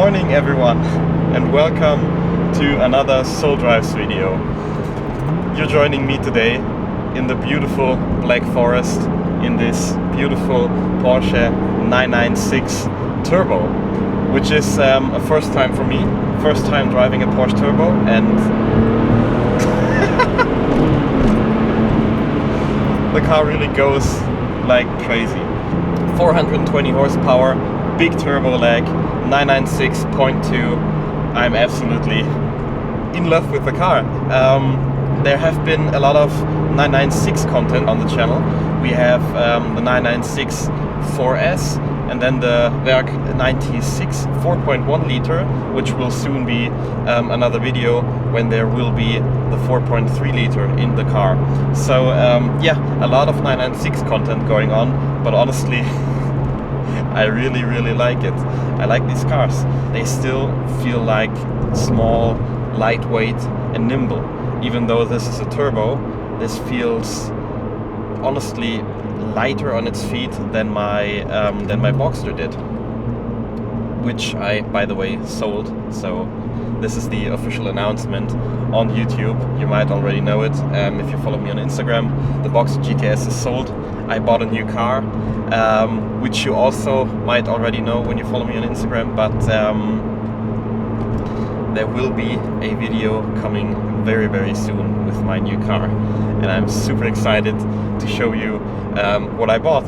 morning everyone, and welcome to another Soul Drives video. You're joining me today in the beautiful Black Forest in this beautiful Porsche 996 Turbo, which is a first time for me, first time driving a Porsche Turbo, and the car really goes like crazy. 420 horsepower, big turbo lag, 996.2. I'm absolutely in love with the car. There have been a lot of 996 content on the channel. We have the 996 4S and then the Werk 96 4.1 liter, which will soon be another video when there will be the 4.3 liter in the car. So yeah, a lot of 996 content going on, but honestly I really like it. I like these cars. They still feel like small, lightweight and nimble. Even though this is a turbo, this feels honestly lighter on its feet than my Boxster did, which I, by the way, sold. So this is the official announcement on YouTube. You might already know it if you follow me on Instagram. The Boxster GTS is sold. I bought a new car, which you also might already know when you follow me on Instagram, but there will be a video coming very soon with my new car, and I'm super excited to show you what I bought.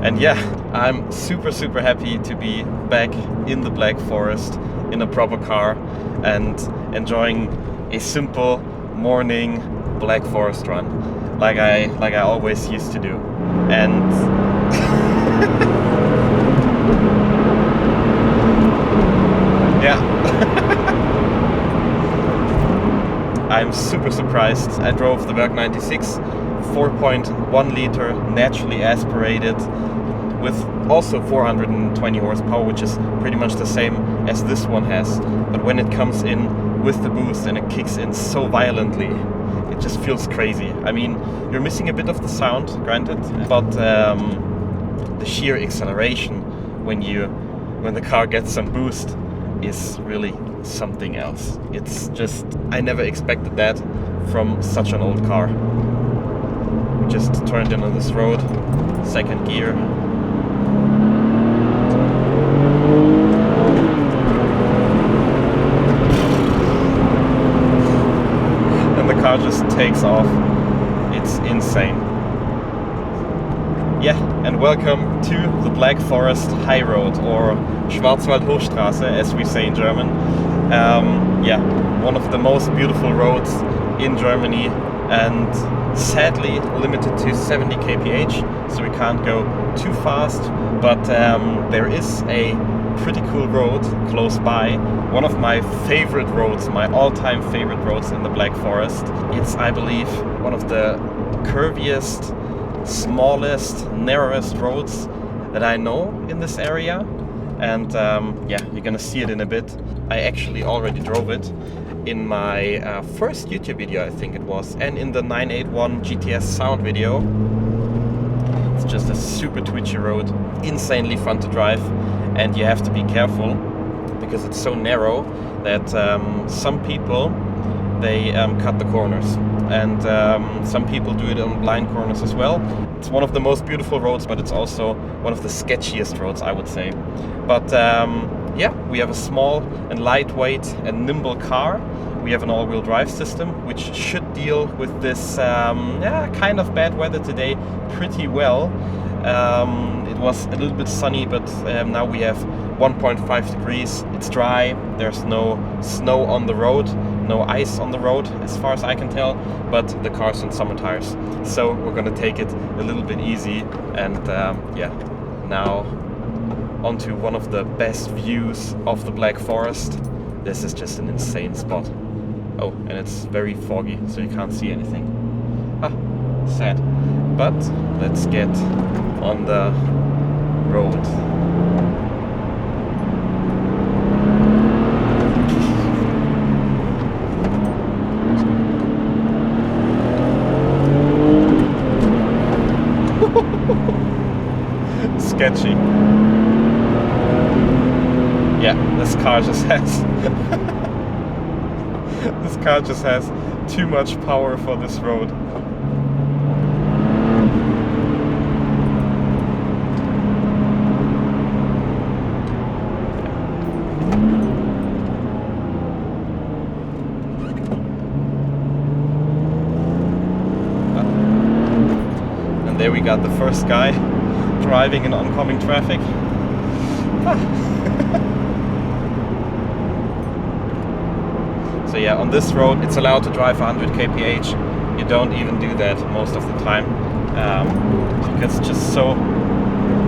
And yeah, I'm super happy to be back in the Black Forest in a proper car and enjoying a simple morning Black Forest run like I always used to do. And yeah. I'm super surprised. I drove the Werk 96 4.1 liter naturally aspirated with also 420 horsepower, which is pretty much the same as this one has. But when it comes in with the boost and it kicks in so violently, it just feels crazy. I mean, you're missing a bit of the sound, granted, but the sheer acceleration when the car gets some boost is really something else. It's just, I never expected that from such an old car. We just turned in on this road, second gear. And the car just takes off. It's insane. Yeah, and welcome to the Black Forest High Road, or Schwarzwald-Hochstraße as we say in German. Yeah, one of the most beautiful roads in Germany, and sadly limited to 70 kph, so we can't go too fast, but there is a pretty cool road close by. One of my favorite roads, my all-time favorite roads in the Black Forest. It's, I believe, one of the curviest, smallest, narrowest roads that I know in this area. And yeah, you're gonna see it in a bit. I actually already drove it in my first YouTube video, I think it was, and in the 981 GTS sound video. It's just a super twitchy road, insanely fun to drive, and you have to be careful because it's so narrow that some people, they cut the corners, and some people do it on blind corners as well. It's one of the most beautiful roads, but it's also one of the sketchiest roads, I would say. But yeah, we have a small and lightweight and nimble car. We have an all-wheel drive system, which should deal with this yeah, kind of bad weather today pretty well. It was a little bit sunny, but now we have 1.5 degrees. It's dry. There's no snow on the road, no ice on the road as far as I can tell, but the car's on summer tires. So we're gonna take it a little bit easy, and yeah, now onto one of the best views of the Black Forest. This is just an insane spot. Oh, and it's very foggy, so you can't see anything. Ah, sad. But let's get on the road. sketchy. Yeah, this car just has this car just has too much power for this road. And there we got the first guy driving in oncoming traffic. So yeah, on this road it's allowed to drive 100 kph. You don't even do that most of the time, because it's just so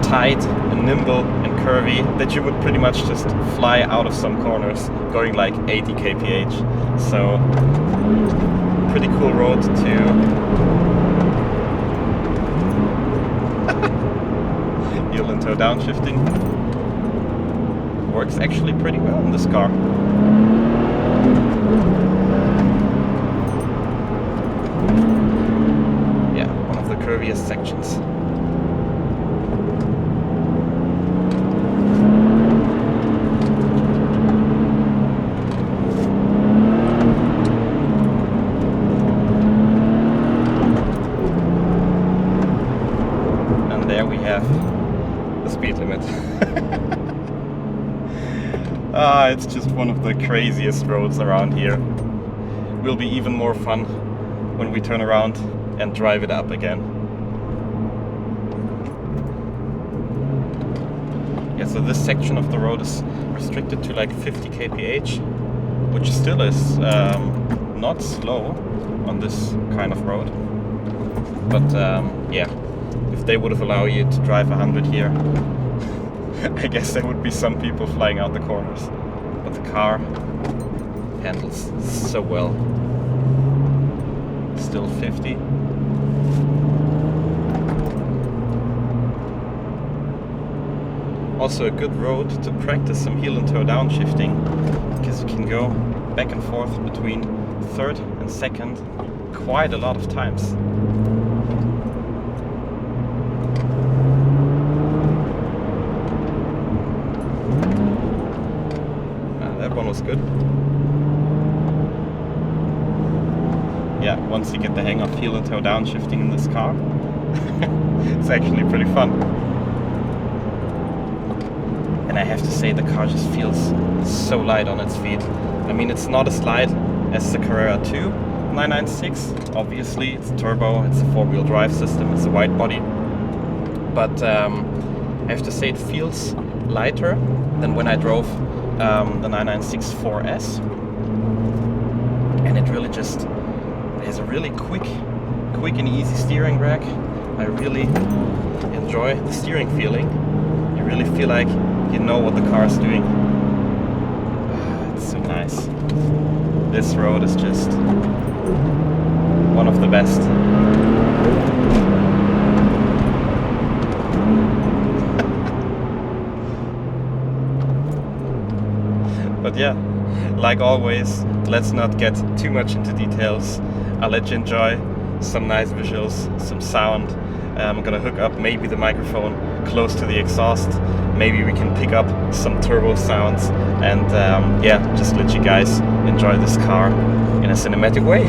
tight and nimble and curvy that you would pretty much just fly out of some corners going like 80 kph. So pretty cool road to heel and toe downshifting. Works actually pretty well in this car. Yeah, one of the curviest sections. And there we have the speed limit. It's just one of the craziest roads around here. Will be even more fun when we turn around and drive it up again. Yeah, so this section of the road is restricted to like 50 kph, which still is not slow on this kind of road. But yeah, if they would have allowed you to drive 100 here, I guess there would be some people flying out the corners. But the car handles so well. Still 50. Also a good road to practice some heel and toe downshifting, because you can go back and forth between third and second quite a lot of times. That one was good. Yeah, once you get the hang of heel and toe downshifting in this car, it's actually pretty fun. And I have to say, the car just feels so light on its feet. I mean, it's not as light as the Carrera 2 996. Obviously, it's turbo, it's a four-wheel drive system, it's a wide body. But I have to say, it feels lighter than when I drove the 996 4S. And it really just has a really quick and easy steering rack. I really enjoy the steering feeling. You really feel like you know what the car is doing. It's so nice. This road is just one of the best. But yeah, like always, let's not get too much into details. I'll let you enjoy some nice visuals, some sound. I'm gonna hook up maybe the microphone close to the exhaust. Maybe we can pick up some turbo sounds, and yeah, just let you guys enjoy this car in a cinematic way.